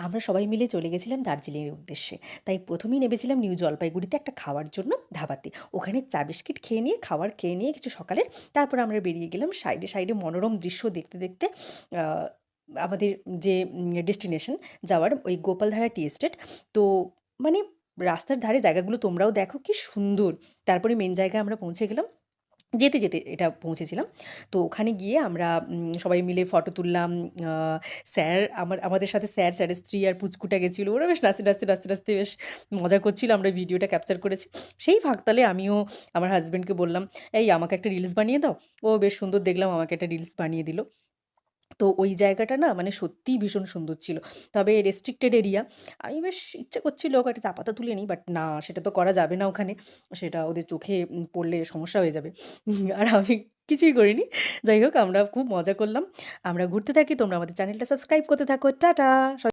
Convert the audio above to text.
আমরা সবাই মিলে চলে গেছিলাম দার্জিলিংয়ের উদ্দেশ্যে। তাই ১ম এই নেমেছিলাম নিউ জলপাইগুড়িতে একটা খাওয়ার জন্য ধাবাতে। ওখানে চা বিস্কিট খেয়ে নিয়ে, খাবার খেয়ে নিয়ে কিছু সকালের, তারপরে আমরা বেরিয়ে গেলাম সাইডে, সাইডে মনোরম দৃশ্য দেখতে, দেখতে আ আমাদের যে ডেস্টিনেশন যাওয়ার ওই গোপালধারা টি এস্টেট। তো মানে রাস্তার ধারে জায়গাগুলো তোমরাও দেখো কি সুন্দর। তারপরে মেইন জায়গায় আমরা পৌঁছে গেলাম। যেতে, যেতে এটা পৌঁছেছিলাম। তো ওখানে গিয়ে আমরা সবাই মিলে ফটো তুললাম। আ স্যার আমাদের সাথে স্যার, স্যারের স্ত্রী আর পুচকুটা গেছিল। ওরা বেশ নাচতে, নাচতে, নাচতে, নাচতে বেশ মজা করছিল। আমরা ভিডিওটা ক্যাপচার করেছি। সেই ফাঁকতালে আমিও আমার হাসব্যান্ডকে বললাম, "এই আমাকে একটা রিলস বানিয়ে দাও।" ও বেশ সুন্দর দেখলাম আমাকে একটা রিলস বানিয়ে দিল। তো ওই জায়গাটা না মানে সত্যিই ভীষণ সুন্দর ছিল। তবে রেস্ট্রিক্টেড এরিয়া। আমি বেশ ইচ্ছে করছিল কয়েকটা চা পাতা তুলে নিই। বাট না, সেটা তো করা যাবে না ওখানে। সেটা ওদের চোখে পড়লে সমস্যা হয়ে যাবে। আর আমি কিছুই করিনি। যাই হোক আমরা খুব মজা করলাম। আমরা ঘুরতে থাকি। তোমরা আমাদের চ্যানেলটা সাবস্ক্রাইব করতে থাকো। টাটা।